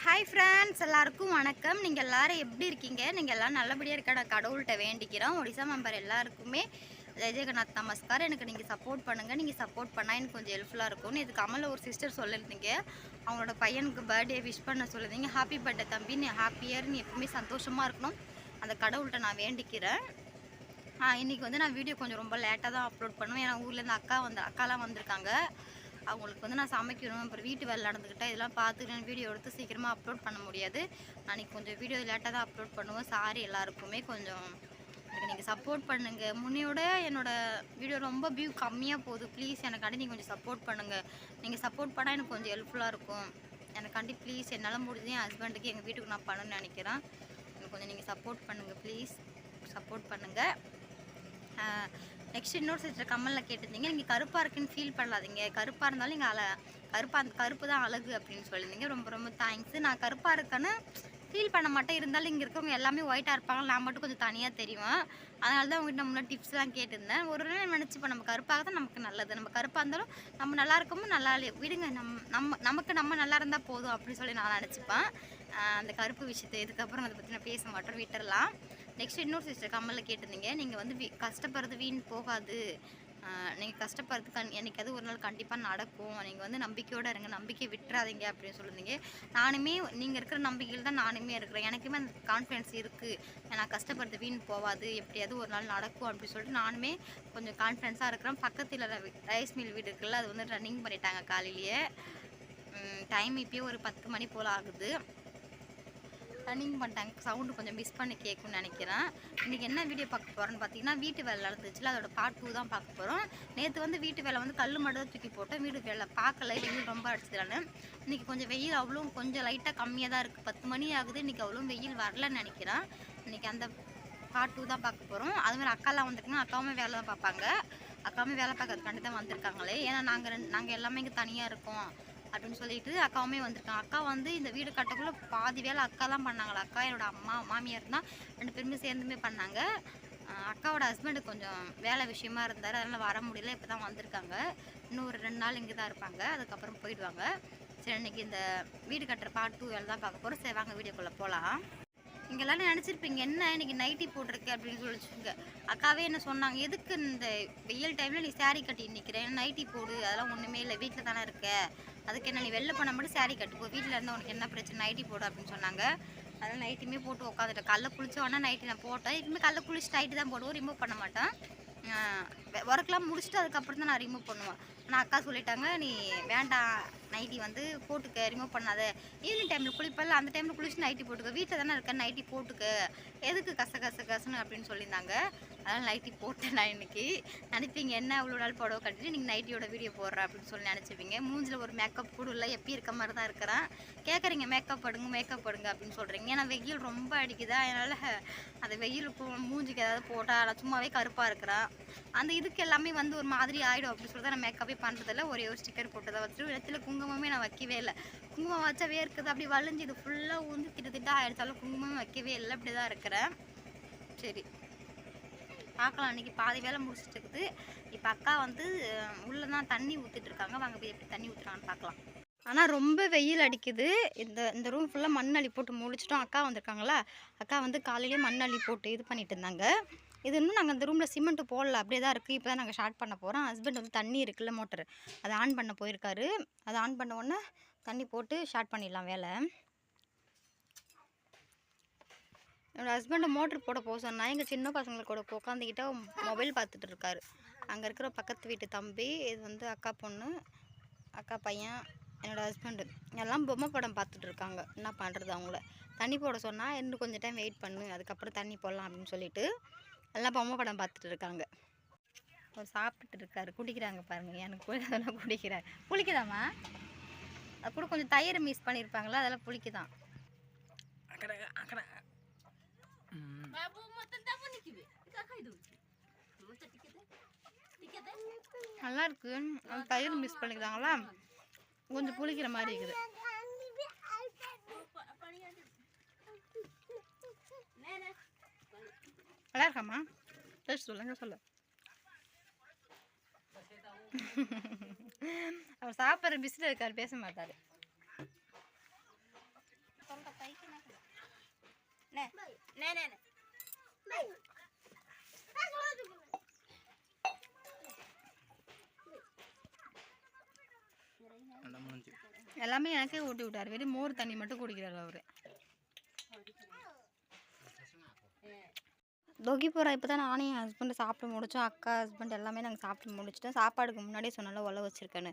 Hi friends, எல்லாருக்கும் வணக்கம். நீங்கள் எல்லோரும் எப்படி இருக்கீங்க? நீங்கள் எல்லோரும் நல்லபடியாக இருக்க நான் கடவுள்கிட்ட வேண்டிக்கிறோம். ஒடிசா மெம்பர் எல்லாருக்குமே ஜெய் ஜெகநாத் நமஸ்கார். எனக்கு நீங்கள் சப்போர்ட் பண்ணுங்கள். நீங்கள் சப்போர்ட் பண்ணால் எனக்கு கொஞ்சம் ஹெல்ப்ஃபுல்லாக இருக்கும்னு இதுக்கு அமலில் ஒரு சிஸ்டர் சொல்லியிருந்தீங்க. அவங்களோட பையனுக்கு பர்த்டே விஷ் பண்ண சொல்லியிருந்தீங்க. ஹாப்பி பர்த்டே தம்பி, நீ ஹாப்பியர், நீ எப்பவுமே சந்தோஷமாக இருக்கணும். அந்த கடவுள்கிட்ட நான் வேண்டிக்கிறேன். இன்றைக்கி வந்து நான் வீடியோ கொஞ்சம் ரொம்ப லேட்டாக தான் அப்லோட் பண்ணுவேன். ஏன்னா ஊர்லேருந்து அக்காலாம் வந்திருக்காங்க. அவங்களுக்கு வந்து நான் சமைக்கணும், அப்புறம் வீட்டு வேலை நடந்துக்கிட்டால் இதெல்லாம் பார்த்துட்டு நான் வீடியோ எடுத்து சீக்கிரமாக அப்லோட் பண்ண முடியாது. அன்றைக்கி கொஞ்சம் வீடியோ லேட்டாக தான் அப்லோட் பண்ணுவேன். சாரி எல்லாருக்குமே. கொஞ்சம் எனக்கு நீங்கள் சப்போர்ட் பண்ணுங்கள். முன்னையோட என்னோடய வீடியோ ரொம்ப வியூ கம்மியாக போகுது. ப்ளீஸ் எனக்காண்டி நீங்கள் கொஞ்சம் சப்போர்ட் பண்ணுங்கள். நீங்கள் சப்போர்ட் பண்ணால் எனக்கு கொஞ்சம் ஹெல்ப்ஃபுல்லாக இருக்கும். எனக்காண்டி ப்ளீஸ் என்னால் முடிஞ்சு என் ஹஸ்பண்டுக்கு எங்கள் வீட்டுக்கு நான் பண்ணணும்னு நினைக்கிறேன். எனக்கு கொஞ்சம் நீங்கள் சப்போர்ட் பண்ணுங்கள், ப்ளீஸ் சப்போர்ட் பண்ணுங்கள். நெக்ஸ்ட் இன்னொரு சிஸ்டர் கம்மலில் கேட்டிருந்தீங்க, நீங்கள் கருப்பாக இருக்குன்னு ஃபீல் பண்ணாதீங்க. கருப்பாக இருந்தாலும் நீங்கள் அந்த கருப்பு தான் அழகு அப்படின்னு சொல்லியிருந்தீங்க. ரொம்ப ரொம்ப தேங்க்ஸு. நான் கருப்பாக இருக்கேன்னு ஃபீல் பண்ண மாட்டேன். இருந்தாலும் இங்கே இருக்கவங்க எல்லாமே ஒயிட்டாக இருப்பாங்க, நான் மட்டும் கொஞ்சம் தனியாக தெரியும். அதனால தான் உங்கள்கிட்ட முன்னே டிப்ஸ்லாம் கேட்டிருந்தேன். ஒரு நாள் நினச்சிப்போம், நம்ம கருப்பாக தான் நமக்கு நல்லது. நம்ம கருப்பாக இருந்தாலும் நம்ம நல்லா இருக்கமோ நல்லா விடுங்க, நமக்கு நம்ம நல்லா இருந்தால் போதும் அப்படின்னு சொல்லி நான் நினச்சிப்பேன். அந்த கருப்பு விஷயத்தை இதுக்கப்புறம் அதை பற்றி நான் பேச மாட்டோம், விட்டுறலாம். நெக்ஸ்ட் இன்னொரு சிஸ்டர் கம்மலில் கேட்டிருந்தீங்க, நீங்கள் வந்து கஷ்டப்படுறது வீண் போகாது. நீங்கள் கஷ்டப்படுறது என்னைக்காவது ஒரு நாள் கண்டிப்பாக நடக்கும். நீங்கள் வந்து நம்பிக்கையோடு இருங்க, நம்பிக்கை விட்டுறாதீங்க அப்படின்னு சொல்லியிருந்தீங்க. நானுமே நீங்கள் இருக்கிற நம்பிக்கையில் தான் நானுமே இருக்கிறேன். எனக்குமே அந்த கான்ஃபிடென்ஸ் இருக்குது. நான் கஷ்டப்படுறது வீண் போகாது, எப்படியாவது ஒரு நாள் நடக்கும் அப்படின்னு சொல்லிட்டு நானுமே கொஞ்சம் கான்ஃபிடென்ஸாக இருக்கிறேன். பக்கத்தில் ரைஸ் மில் வீடு இருக்குல்ல, அது வந்து ரன்னிங் பண்ணிட்டாங்க காலையிலேயே. டைம் இப்போயே ஒரு 10 மணி போல் ஆகுது. ரன்னிங் பண்ணிட்டாங்க. சவுண்டு கொஞ்சம் மிஸ் பண்ணி கேட்கும்னு நினைக்கிறேன். இன்றைக்கி என்ன வீடியோ பார்க்க போகிறோன்னு பார்த்தீங்கன்னா, வீட்டு வேலை நடந்துச்சுல, அதோட பார்ட் 2 தான் பார்க்க போகிறோம். நேற்று வந்து வீட்டு வேலை வந்து கல் மட்டும் தான் தூக்கி போட்டேன். வீடு வேலை பார்க்கல, வெயில் ரொம்ப அடிச்சதுனால. இன்றைக்கி கொஞ்சம் வெயில் அவ்வளோ கொஞ்சம் லைட்டாக கம்மியாக தான் இருக்குது. 10 மணி ஆகுது. இன்றைக்கி அவ்வளோ வெயில் வரலன்னு நினைக்கிறேன். இன்றைக்கி அந்த பார்ட் 2 தான் பார்க்க போகிறோம். அதுமாதிரி அக்காலாம் வந்துருக்குன்னா அக்காவுமே வேலை தான் பார்ப்பாங்க. அக்காவுமே வேலை பார்க்கறதுக்காண்டி தான் வந்திருக்காங்களே. ஏன்னா நாங்கள் எல்லாமே இங்கே தனியாக இருக்கோம் அப்படின்னு சொல்லிட்டு அக்காவுமே வந்திருக்காங்க. அக்கா வந்து இந்த வீடு கட்டக்குள்ளே பாதி வேலை அக்கா தான் பண்ணாங்களா. அக்கா என்னோட மாமியார் தான் 2 பேருமே சேர்ந்துமே பண்ணாங்க. அக்காவோட ஹஸ்பண்டு கொஞ்சம் வேலை விஷயமா இருந்தார், அதனால் வர முடியல. இப்போ தான் வந்திருக்காங்க. இன்னும் ஒரு 2 நாள் இங்கே தான் இருப்பாங்க, அதுக்கப்புறம் போயிடுவாங்க. சரி, இன்றைக்கி இந்த வீடு கட்டுற பார்ட் 2 வேலை தான் பார்க்க போகிறோம். சரி வாங்க வீடியோக்குள்ளே போகலாம். இங்கே எல்லோரும் நினச்சிருப்பீங்க, என்ன இன்றைக்கி நைட்டி போட்டிருக்கு அப்படின்னு சொல்லிச்சுங்க. அக்காவே என்ன சொன்னாங்க, எதுக்கு இந்த வெயில் டைமில் நீ சாரீ கட்டி நிற்கிறேன், நைட்டி போடு, அதெல்லாம் ஒன்றுமே இல்லை, வீட்டில் தானே இருக்க, அதுக்கு என்ன நீ வெளில போனால் மட்டும் சாரீ கட்டுப்போ, வீட்டில் இருந்தால் உனக்கு என்ன பிரச்சனை, நைட்டி போடு அப்படின்னு சொன்னாங்க. அதனால் நைட்டுமே போட்டு உட்காந்துட்டேன். காலைல குளிச்சோன்னா நைட்டி நான் போட்டேன். இதுவுமே காலைல குளிச்சு நைட்டு தான் போடுவோம், ரிமூவ் பண்ண மாட்டேன். ஒர்க்லாம் முடிச்சுட்டு அதுக்கப்புறம் தான் நான் ரிமூவ் பண்ணுவேன். ஆனால் அக்கா சொல்லிட்டாங்க, நீ வேண்டாம் நைட்டி வந்து போட்டுக்க, ரிமூவ் பண்ணாத, ஈவினிங் டைமில் குளிப்பல அந்த டைமில் குளிச்சு நைட்டி போட்டுக்க, வீட்டில் தானே இருக்க, நைட்டி போட்டுக்க, எதுக்கு கசன்னு அப்படின்னு சொல்லியிருந்தாங்க. அதனால் நைட்டி போட்டேன். நான் இன்றைக்கி நினைப்பீங்க, என்ன அவ்வளோ நாள் புடவை கட்டிட்டு நீங்கள் நைட்டியோட வீடியோ போடுற அப்படின்னு சொல்லி நினச்சிப்பீங்க. மூஞ்சில் ஒரு மேக்கப் கூட இல்லை, எப்பயும் இருக்க மாதிரி தான் இருக்கிறேன். கேட்குறீங்க மேக்கப் படுங்க அப்படின்னு சொல்கிறீங்க. ஏன்னா வெயில் ரொம்ப அடிக்குதா, அதனால் அந்த வெயிலுக்கு மூஞ்சிக்கு ஏதாவது போட்டால் நான் சும்மாவே கருப்பாக இருக்கிறேன். அந்த இதுக்கு எல்லாமே வந்து ஒரு மாதிரி ஆகிடும் அப்படின்னு சொல்லிட்டு நான் மேக்கப்பே பண்ணுறதில்ல. ஒரே ஒரு ஸ்டிக்கர் போட்டு தான் வச்சுட்டு இடத்துல குங்குமமே நான் வைக்கவே இல்லை. குங்குமம் வச்சாவே இருக்குது, அப்படி வளைஞ்சு இது ஃபுல்லாக ஊந்து திட்ட ஆகிடுச்சாலும் குங்குமமே வைக்கவே இல்லை, அப்படி தான் இருக்கிறேன். சரி பார்க்கலாம். அன்றைக்கி பாதி வேலை முடிச்சுட்டு இருக்குது. இப்போ அக்கா வந்து உள்ளே தான் தண்ணி ஊற்றிட்டு இருக்காங்க. வாங்க போய் எப்படி தண்ணி ஊற்றுறாங்கன்னு பார்க்கலாம். ஆனால் ரொம்ப வெயில் அடிக்குது. இந்த ரூம் ஃபுல்லாக மண் அள்ளி போட்டு முடிச்சிட்டோம். அக்கா வந்திருக்காங்களா, அக்கா வந்து காலையிலேயே மண் அள்ளி போட்டு இது பண்ணிட்டு இருந்தாங்க. இது இன்னும் நாங்கள் இந்த ரூமில் சிமெண்ட்டு போடல, அப்படியே தான் இருக்குது. இப்போ தான் நாங்கள் ஸ்டார்ட் பண்ண போகிறோம். ஹஸ்பண்ட் வந்து தண்ணி இருக்குல்ல, மோட்டரு, அதை ஆன் பண்ண போயிருக்காரு. அதை ஆன் பண்ண உடனே தண்ணி போட்டு ஸ்டார்ட் பண்ணிடலாம் வேலை. என்னோடய ஹஸ்பண்டை மோட்ரு போட போக சொன்னால் எங்கள் சின்ன பசங்களுக்கு கூட உட்காந்துக்கிட்ட மொபைல் பார்த்துட்டு இருக்காரு. அங்கே இருக்கிற பக்கத்து வீட்டு தம்பி, இது வந்து அக்கா பொண்ணு, அக்கா பையன், என்னோடய ஹஸ்பண்டு எல்லாம் பொம்மை படம் பார்த்துட்டு இருக்காங்க. என்ன பண்ணுறது, அவங்கள தண்ணி போட சொன்னால் இன்னும் கொஞ்சம் டைம் வெயிட் பண்ணு, அதுக்கப்புறம் தண்ணி போடலாம் அப்படின்னு சொல்லிட்டு எல்லாம் பொம்மை படம் பார்த்துட்டு இருக்காங்க. அவர் சாப்பிட்டுட்டு இருக்காரு, குடிக்கிறாங்க பாருங்கள். எனக்கு கூட அதெல்லாம் குடிக்கிறார். புளிக்குதாம்மா? அது கூட கொஞ்சம் தயிர் மிஸ் பண்ணியிருப்பாங்களா, அதெல்லாம் புளிக்குதான். நல்லா இருக்கு. தயிர் மிஸ் பண்ணிக்கிறாங்களா, கொஞ்சம் புளிக்கிற மாதிரி இருக்குது. நல்லா இருக்காம்மா, டேஸ்ட் சொல்லுங்க சொல்லு. அவர் சாப்பிட்ற பிஸில் இருக்கார், பேச மாட்டார். எல்லாமே எனக்கே ஊட்டி விட்டார். வெறும் மோர் தண்ணி மட்டும் குடிக்கிறார் அவரு. தொகிபுரா இப்போ தான் நானே என் ஹஸ்பண்டு சாப்பிட்டு முடித்தோம். அக்கா ஹஸ்பண்ட் எல்லாமே நாங்கள் சாப்பிட்டு முடிச்சிட்டோம். சாப்பாடுக்கு முன்னாடியே சொன்னால உள்ள வச்சுருக்கேன்னு.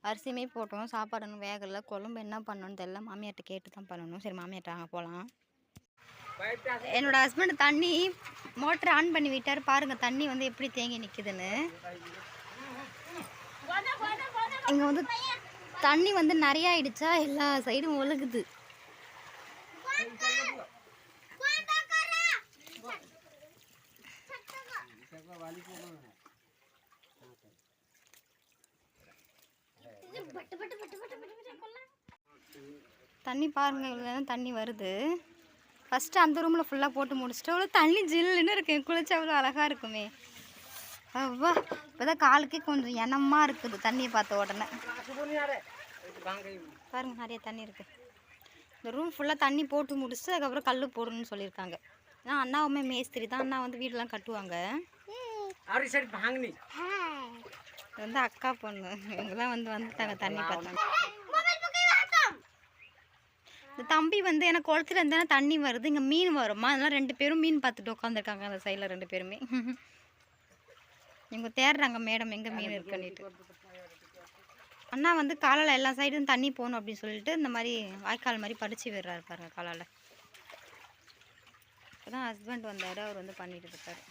அரிசியுமே போட்டோம். சாப்பாடு இன்னும் வேகலை. குழம்பு என்ன பண்ணணும்னு தெரியல. மாமியார்கிட்ட கேட்டு தான் பண்ணணும். சரி மாமியார்ட்ட அங்கே போகலாம். என்னோடய ஹஸ்பண்ட் தண்ணி மோட்டர் ஆன் பண்ணி விட்டார். பாருங்கள் தண்ணி வந்து எப்படி தேங்கி நிற்குதுன்னு. இங்கே வந்து தண்ணி வந்து நிறைய ஆயிடுச்சா, எல்லா சைடும் ஒழுகுது. தண்ணி பாருங்க, இவ்வளோ தண்ணி வருது. ஃபஸ்ட்டு அந்த ரூமில் ஃபுல்லாக போட்டு முடிச்சுட்டு அவ்வளோ தண்ணி ஜில்லுன்னு இருக்கு. குளிச்சா அவ்வளோ அழகாக இருக்குமே. அவ்வா இப்போ தான் காலுக்கே கொஞ்சம் எண்ணமாக இருக்குது தண்ணியை பார்த்த உடனே. பாருங்க நிறைய தண்ணி இருக்குது. இந்த ரூம் ஃபுல்லாக தண்ணி போட்டு முடிச்சுட்டு அதுக்கப்புறம் கல் போடணும்னு சொல்லியிருக்காங்க. ஏன்னா அண்ணாவுமே மேஸ்திரி தான். அண்ணா வந்து வீடெலாம் கட்டுவாங்க. இது வந்து அக்கா பொண்ணு. இவங்கெல்லாம் வந்துட்டாங்க தண்ணி பார்த்தாங்க. இந்த தம்பி வந்து எனக்கு குளத்துல இருந்தானே தண்ணி வருது, இங்கே மீன் வருமா, அதெல்லாம் 2 பேரும் மீன் பார்த்துட்டு உட்காந்துருக்காங்க அந்த சைடில் 2 பேருமே. இவங்க தேடுறாங்க மேடம் எங்கே மீன் இருக்குன்னுட்டு. அண்ணா வந்து காலால் எல்லா சைடும் தண்ணி போகணும் அப்படின்னு சொல்லிட்டு இந்த மாதிரி வாய்க்கால் மாதிரி படித்து விடுறாரு பாருங்க காலால். இப்போதான் ஹஸ்பண்ட் வந்தார். அவர் வந்து பண்ணிட்டு இருக்காரு.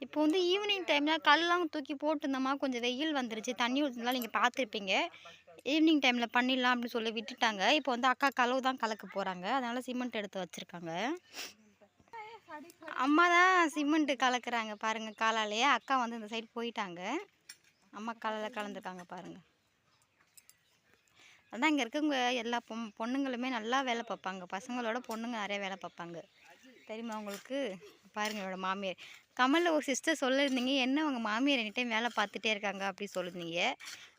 இப்போ வந்து ஈவினிங் டைமில் கல்லாம் தூக்கி போட்டுருந்தோமா, கொஞ்சம் வெயில் வந்துருச்சு. தண்ணி ஊற்றுனால நீங்கள் பார்த்துருப்பீங்க. ஈவினிங் டைமில் பண்ணிடலாம் அப்படின்னு சொல்லி விட்டுட்டாங்க. இப்போ வந்து அக்கா கலவு தான் கலக்க போகிறாங்க. அதனால் சிமெண்ட் எடுத்து வச்சுருக்காங்க. அம்மா தான் சிமெண்ட்டு கலக்குறாங்க பாருங்கள் காலாலேயே. அக்கா வந்து இந்த சைடு போயிட்டாங்க. அம்மா காலையில் கலந்துருக்காங்க பாருங்கள். அதான் இங்கே இருக்கவங்க எல்லா பொண்ணுங்களுமே நல்லா வேலை பார்ப்பாங்க. பசங்களோட பொண்ணுங்க நிறைய வேலை பார்ப்பாங்க. தெரியுமா உங்களுக்கு? பாருங்கள் என்னோட மாமியார். கமலில் ஒரு சிஸ்டர் சொல்லியிருந்தீங்க, என்ன உங்கள் மாமியார் எனி டைம் வேலை பார்த்துட்டே இருக்காங்க அப்படி சொல்லியிருந்தீங்க.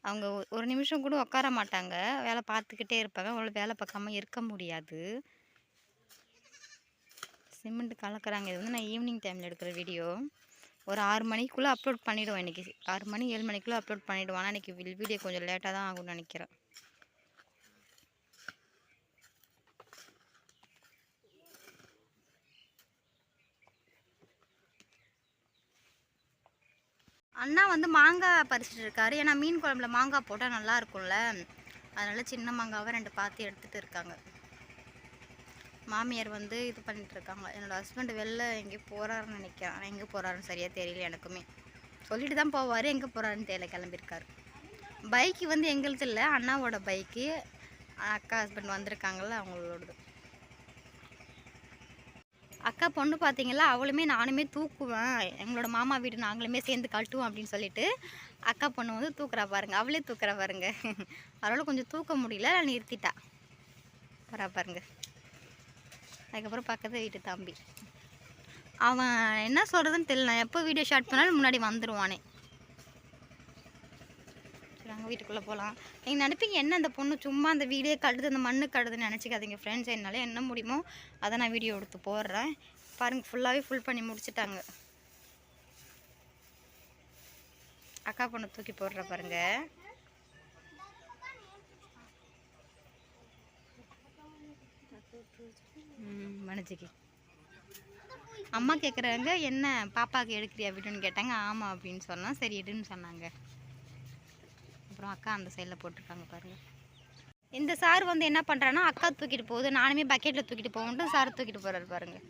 அவங்க ஒரு நிமிஷம் கூட உட்கார மாட்டாங்க, வேலை பார்த்துக்கிட்டே இருப்பாங்க. அவங்கள வேலை பார்க்காம இருக்க முடியாது. சிமெண்ட் கலக்கிறாங்க. இது வந்து நான் ஈவினிங் டைமில் எடுக்கிற வீடியோ. ஒரு 6 மணிக்குள்ளே அப்லோட் பண்ணிவிடுவோம். இன்றைக்கி 6 மணி 7 மணிக்குள்ளே அப்லோட் பண்ணிவிடுவோம். ஆனால் இன்றைக்கி வீடியோ கொஞ்சம் லேட்டாக தான் ஆகும்னு நினைக்கிறேன். அண்ணா வந்து மாங்காய் பறிச்சுட்டு இருக்காரு. ஏன்னா மீன் குழம்புல மாங்காய் போட்டால் நல்லா இருக்கும்ல, அதனால் சின்ன மாங்காவை 2 பார்த்து எடுத்துகிட்டு இருக்காங்க. மாமியார் வந்து இது பண்ணிட்டு இருக்காங்க. என்னோடய ஹஸ்பண்ட் வெளில எங்கேயோ போகிறாருன்னு நினைக்கிறேன். ஆனால் எங்கே போகிறாருன்னு சரியாக தெரியல எனக்குமே. சொல்லிட்டு தான் போவார், எங்கே போகிறாருன்னு தெரியல. கிளம்பியிருக்காரு. பைக்கு வந்து எங்களுது இல்லை, அண்ணாவோட பைக்கு. அக்கா ஹஸ்பண்ட் வந்திருக்காங்கள்ல அவங்களோடது. அக்கா பொண்ணு பார்த்தீங்களா, அவளுமே நானுமே தூக்குவேன், எங்களோட மாமா வீடு நாங்களுமே சேர்ந்து கட்டுவோம் அப்படின்னு சொல்லிட்டு அக்கா பொண்ணு வந்து தூக்குறா பாருங்க. அவளே தூக்குறா பாருங்க. அவளால் கொஞ்சம் தூக்க முடியல, நிறுத்திட்டா. வரா பாருங்க. அதுக்கப்புறம் பக்கத்து வீட்டு தம்பி, அவன் என்ன சொல்கிறதுன்னு தெரியல. நான் எப்போ வீடியோ ஷார்ட் பண்ணாலும் முன்னாடி வந்துடுவானே. சரி அங்கே வீட்டுக்குள்ளே போகலாம். நீங்கள் நினைப்பீங்க என்ன அந்த பொண்ணு சும்மா அந்த வீடியோ கடுது, அந்த மண்ணு கடுதுன்னு நினச்சிக்காதீங்க ஃப்ரெண்ட்ஸ். என்னால் என்ன முடியுமோ அதை நான் வீடியோ எடுத்து போடுறேன். பாருங்கள் ஃபுல்லாகவே ஃபுல் பண்ணி முடிச்சுட்டாங்க. அக்கா பொண்ணு தூக்கி போடுற பாருங்க. மனஜிக்கு அம்மா கேட்குறாங்க, என்ன பாப்பாவுக்கு எடுக்கிறியா வீடியோன்னு கேட்டாங்க. ஆமாம் அப்படின்னு சொன்னால் சரி எடுன்னு சொன்னாங்க. அப்புறம் அக்கா அந்த சைடில் போட்டிருக்காங்க பாருங்கள். இந்த சார் வந்து என்ன பண்ணுறான்னா, அக்கா தூக்கிட்டு போகுது, நானுமே பக்கெட்டில் தூக்கிட்டு போகணுன்ட்டு சார் தூக்கிட்டு போகிறாரு பாருங்கள்.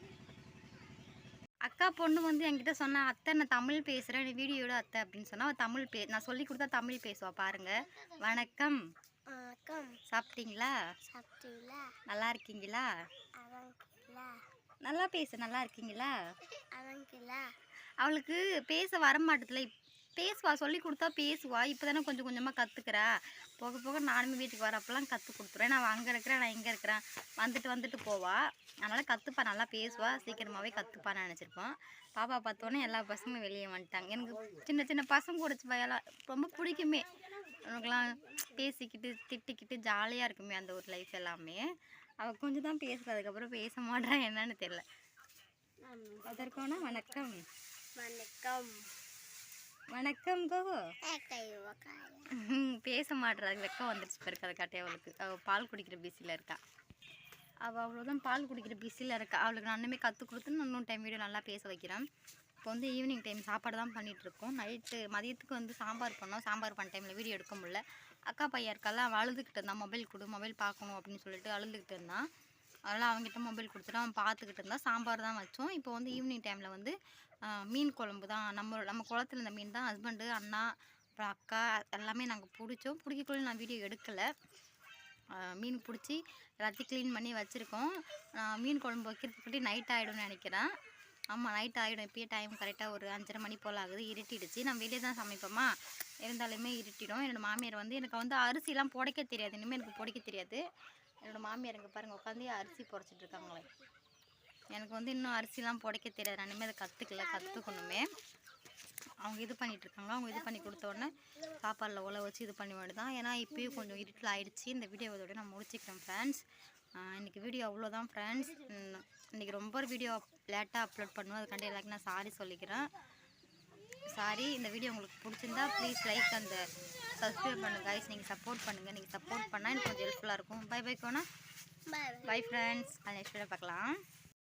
அக்கா பொண்ணு வந்து என்கிட்ட சொன்னா, அத்தை நான் தமிழ் பேசுகிறேன், நீ வீடியோட அத்தை அப்படின்னு சொன்னால் தமிழ் நான் சொல்லி கொடுத்தா தமிழ் பேசுவா பாருங்கள். வணக்கம். சாப்பிட்டீங்களா? நல்லா இருக்கீங்களா? நல்லா பேசு. நல்லா இருக்கீங்களா? அவளுக்கு பேச வரமாட்டதுல, பேசுவா, சொல்லி கொடுத்தா பேசுவா. இப்போ தானே கொஞ்சம் கொஞ்சமாக கற்றுக்கிறா. போக போக நானுமே வீட்டுக்கு வரப்பெல்லாம் கற்றுக் கொடுத்துருவேன். நான் அங்கே இருக்கிறேன், நான் இங்கே இருக்கிறேன், வந்துட்டு போவா. அதனால் கற்றுப்பா, நல்லா பேசுவா. சீக்கிரமாகவே கற்றுப்பான்னு நினச்சிருப்போம். பாப்பா பார்த்தோன்னே எல்லா பசங்களும் வெளியே வந்துட்டாங்க. எனக்கு சின்ன சின்ன பசங்க கூட ரொம்ப பிடிக்குமே. அவனுக்கெல்லாம் பேசிக்கிட்டு திட்டிக்கிட்டு ஜாலியாக இருக்குமே அந்த ஒரு லைஃப் எல்லாமே. அவள் கொஞ்சம் தான் பேசுகிறா, அதுக்கப்புறம் பேச மாட்டா என்னன்னு தெரியல. அதற்கான வணக்கம் வணக்கம் வணக்கம் கோகோ பேச மாட்டுறாங்க வெக்கம் வந்துடுச்சு பிறகு அதை காட்டி அவளுக்கு அவள் பால் குடிக்கிற பிஸியில் இருக்கா அவள் அவ்வளோதான் பால் குடிக்கிற பிஸியில் இருக்கா அவளுக்கு நான் இன்னுமே கற்றுக் கொடுத்து நான் இன்னும் டைம் வீடியோ நல்லா பேச வைக்கிறேன் இப்போ வந்து ஈவினிங் டைம் சாப்பாடு தான் பண்ணிகிட்ருக்கோம் நைட்டு மதியத்துக்கு வந்து சாம்பார் பண்ணோம் சாம்பார் பண்ண டைமில் வீடியோ எடுக்க முடியல அக்கா பையன் இருக்கால அவன் அழுதுகிட்டு இருந்தான் மொபைல் கொடு மொபைல் பார்க்கணும் அப்படின்னு சொல்லிட்டு அழுதுகிட்டு இருந்தான் அதெல்லாம் அவங்ககிட்ட மொபைல் கொடுத்துட்டு அவன் பார்த்துக்கிட்டு இருந்தால் சாம்பார் தான் வச்சோம் இப்போ வந்து ஈவினிங் டைமில் வந்து மீன் குழம்பு தான் நம்ம குளத்துல இந்த மீன் தான் ஹஸ்பண்டு அண்ணா அப்புறம் அக்கா எல்லாமே நாங்கள் பிடிச்சோம் பிடிக்கக்குள்ள நான் வீடியோ எடுக்கலை மீன் பிடிச்சி எல்லாத்தையும் க்ளீன் பண்ணி வச்சுருக்கோம் மீன் குழம்பு வைக்கிறதுக்கிட்டே நைட் ஆகிடும்னு நினைக்கிறேன் ஆமாம் நைட் ஆகிடும் இப்போயே டைம் கரெக்டாக ஒரு 5:30 மணி போல் ஆகுது இருட்டிடுச்சு நான் வெளியே தான் சமைப்போமா இருந்தாலுமே இருட்டிடும் என்னோடய மாமியார் வந்து எனக்கு வந்து அரிசிலாம் புடைக்க தெரியாது இனிமேல் எனக்கு புடைக்க தெரியாது என்னோடய மாமியார் இங்கே பாருங்கள் உட்காந்து அரிசி புடைச்சிட்டு இருக்காங்களே எனக்கு வந்து இன்னும் அரிசிலாம் புடைக்க தெரியாது நான் இனிமேல் அதை கற்றுக்கணுமே அவங்க இது பண்ணிகிட்ருக்காங்க அவங்க இது பண்ணி கொடுத்த உடனே சாப்பாடில் உலை வச்சு இது பண்ணி வேண்டியதான் ஏன்னா இப்போயும் கொஞ்சம் இருட்டில் ஆகிடுச்சு இந்த வீடியோவோட நான் முடிச்சுக்கிறேன் ஃப்ரெண்ட்ஸ் இன்றைக்கி வீடியோ அவ்வளோதான் ஃப்ரெண்ட்ஸ் இன்றைக்கி ரொம்ப வீடியோ லேட்டாக அப்லோட் பண்ணுவோம் அதுக்காண்டி எல்லாருக்கும் நான் சாரி சொல்லிக்கிறேன் சாரி இந்த வீடியோ உங்களுக்கு பிடிச்சிருந்தா ப்ளீஸ் லைக் அந்த சப்ஸ்கிரைப் பண்ணுங்கள் கைஸ் நீங்கள் சப்போர்ட் பண்ணுங்கள் நீங்கள் சப்போர்ட் பண்ணால் எனக்கு கொஞ்சம் ஹெல்ப்ஃபுல்லாக இருக்கும் பை கோனா பை ஃப்ரெண்ட்ஸ் அது நெக்ஸ்ட் வீடியோ பார்க்கலாம்